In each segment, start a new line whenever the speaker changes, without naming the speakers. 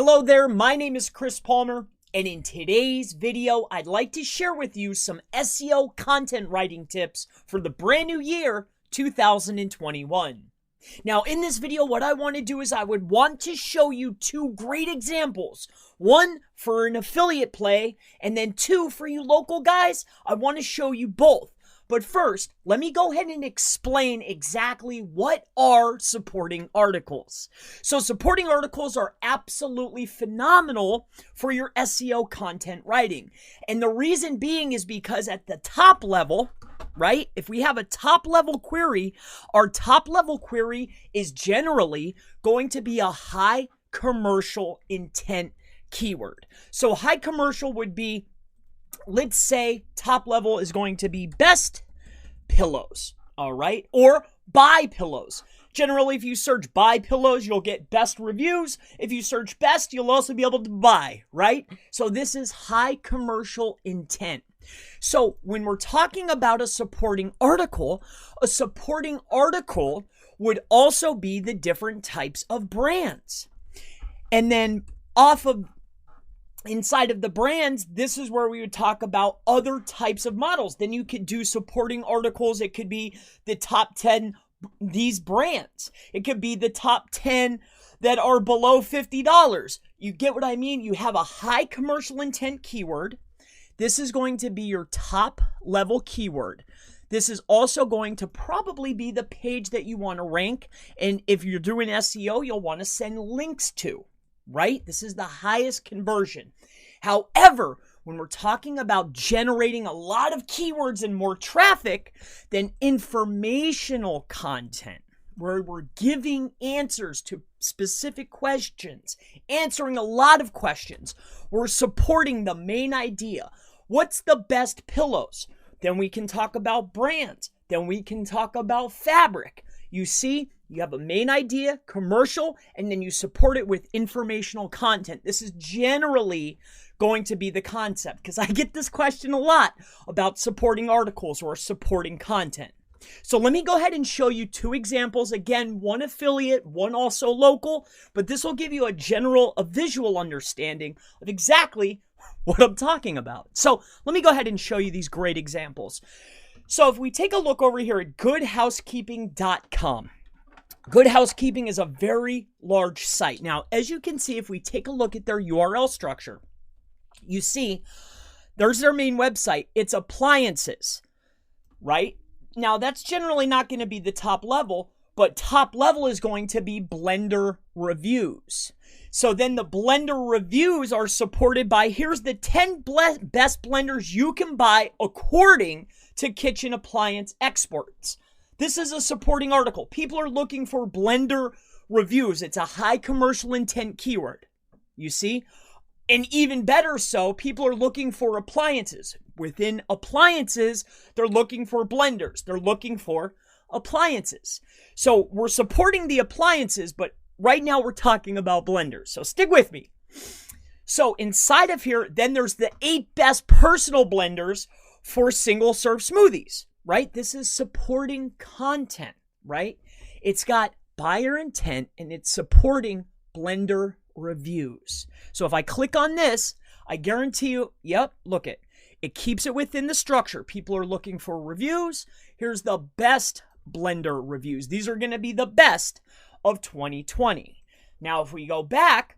Hello there, my name is Chris Palmer, and in today's video, I'd like to share with you some SEO content writing tips for the brand new year, 2021. Now, in this video, what I want to do is I would want to show you two great examples. One for an affiliate play, and then two for you local guys. I want to show you both. But first, let me go ahead and explain exactly what are supporting articles. So supporting articles are absolutely phenomenal for your SEO content writing. And the reason being is because at the top level, right? If we have a top level query, our top level query is generally going to be a high commercial intent keyword. So high commercial would be, let's say top level is going to be best pillows, all right? Or buy pillows. Generally, if you search buy pillows, you'll get best reviews. If you search best, you'll also be able to buy, right? So this is high commercial intent. So when we're talking about a supporting article would also be the different types of brands. And then inside of the brands, this is where we would talk about other types of models. Then you could do supporting articles. It could be the top 10, these brands. It could be the top 10 that are below $50. You get what I mean? You have a high commercial intent keyword. This is going to be your top level keyword. This is also going to probably be the page that you want to rank. And if you're doing SEO, you'll want to send links to. Right? This is the highest conversion. However, when we're talking about generating a lot of keywords and more traffic, then informational content, where we're giving answers to specific questions, answering a lot of questions, we're supporting the main idea. What's the best pillows? Then we can talk about brands. Then we can talk about fabric. You see, you have a main idea, commercial, and then you support it with informational content. This is generally going to be the concept because I get this question a lot about supporting articles or supporting content. So let me go ahead and show you two examples. Again, one affiliate, one also local, but this will give you a visual understanding of exactly what I'm talking about. So let me go ahead and show you these great examples. So if we take a look over here at goodhousekeeping.com. Good Housekeeping is a very large site. Now, as you can see, if we take a look at their URL structure, you see there's their main website. It's appliances, right? Now, that's generally not going to be the top level, but top level is going to be Blender reviews. So then the Blender reviews are supported by, here's the 10 best blenders you can buy according to kitchen appliance experts. This is a supporting article. People are looking for Blender reviews. It's a high commercial intent keyword. You see? And even better so, people are looking for appliances. Within appliances, they're looking for blenders. They're looking for appliances. So we're supporting the appliances, but right now we're talking about blenders. So stick with me. So inside of here, then there's the 8 best personal blenders for single serve smoothies. Right? This is supporting content, right? It's got buyer intent and it's supporting Blender reviews. So if I click on this, I guarantee you, yep, look it. It keeps it within the structure. People are looking for reviews. Here's the best Blender reviews. These are going to be the best of 2020. Now, if we go back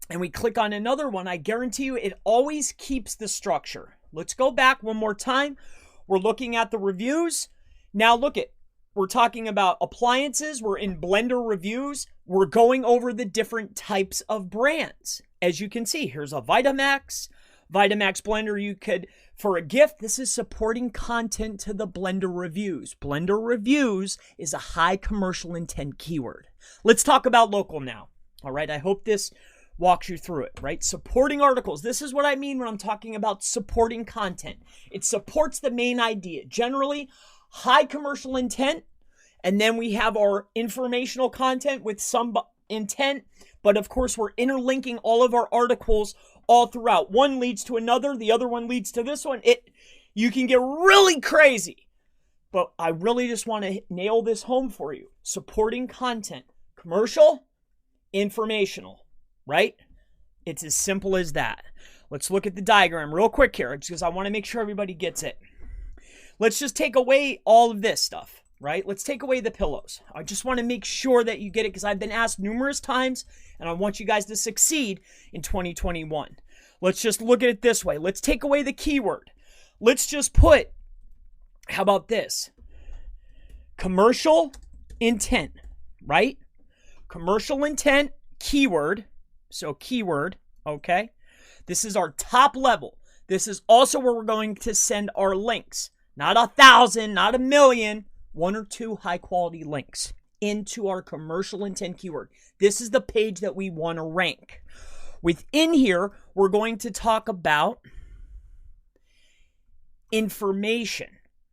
and we click on another one, I guarantee you it always keeps the structure. Let's go back one more time. We're looking at the reviews. Now look it. We're talking about appliances. We're in Blender reviews. We're going over the different types of brands. As you can see, here's a Vitamax blender. You could, for a gift, this is supporting content to the Blender reviews. Blender reviews is a high commercial intent keyword. Let's talk about local now. All right. I hope this walks you through it, right? Supporting articles. This is what I mean when I'm talking about supporting content. It supports the main idea. Generally, high commercial intent, and then we have our informational content with some intent, but of course we're interlinking all of our articles all throughout. One leads to another, the other one leads to this one. You can get really crazy, but I really just want to nail this home for you. Supporting content, commercial, informational. Right? It's as simple as that. Let's look at the diagram real quick here because I want to make sure everybody gets it. Let's just take away all of this stuff, right? Let's take away the pillows. I just want to make sure that you get it because I've been asked numerous times and I want you guys to succeed in 2021. Let's just look at it this way. Let's take away the keyword. Let's just put, how about this? Commercial intent, right? Commercial intent, keyword. So keyword, okay? This is our top level. This is also where we're going to send our links. Not 1,000, not 1,000,000, 1 or 2 high quality links into our commercial intent keyword. This is the page that we want to rank. Within here, we're going to talk about information.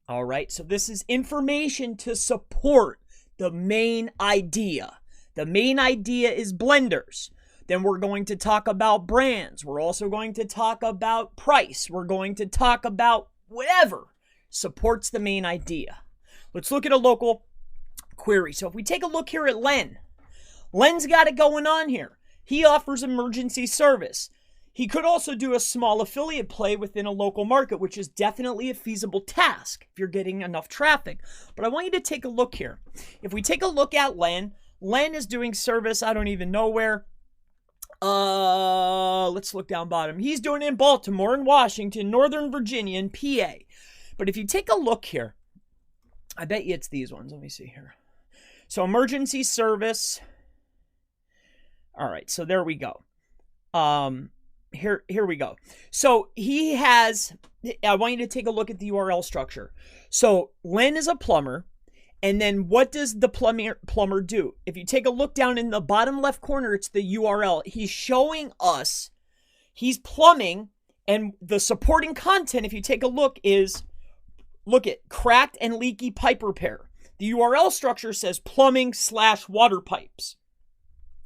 All right, so this is information to support the main idea. The main idea is blenders. Then we're going to talk about brands. We're also going to talk about price. We're going to talk about whatever supports the main idea. Let's look at a local query. So if we take a look here at Len, Len's got it going on here. He offers emergency service. He could also do a small affiliate play within a local market, which is definitely a feasible task if you're getting enough traffic. But I want you to take a look here. If we take a look at Len, Len is doing service, I don't even know where. Let's look down bottom. He's doing it in Baltimore, in Washington, Northern Virginia, and PA. But if you take a look here, I bet you it's these ones. Let me see here. So emergency service. All right, so there we go. Here we go. So he has, I want you to take a look at the URL structure. So Len is a plumber. And then what does the plumber do? If you take a look down in the bottom left corner, it's the URL. He's showing us he's plumbing, and the supporting content, if you take a look, is, look at cracked and leaky pipe repair. The URL structure says plumbing/water pipes.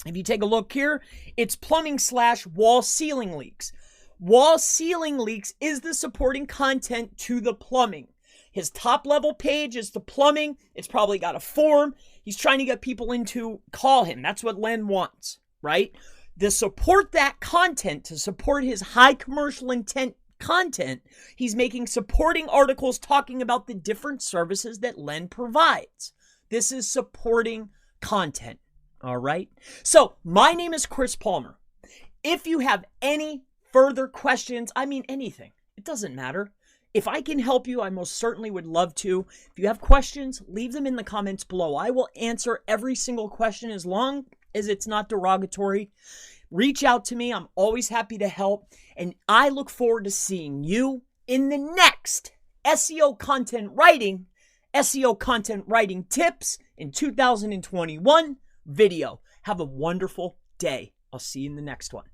If you take a look here, it's plumbing/wall ceiling leaks. Wall ceiling leaks is the supporting content to the plumbing. His top level page is the plumbing. It's probably got a form. He's trying to get people in to call him. That's what Len wants, right? To support that content, to support his high commercial intent content, he's making supporting articles talking about the different services that Len provides. This is supporting content, all right? So my name is Chris Palmer. If you have any further questions, I mean anything, it doesn't matter. If I can help you, I most certainly would love to. If you have questions, leave them in the comments below. I will answer every single question as long as it's not derogatory. Reach out to me. I'm always happy to help. And I look forward to seeing you in the next SEO content writing tips in 2021 video. Have a wonderful day. I'll see you in the next one.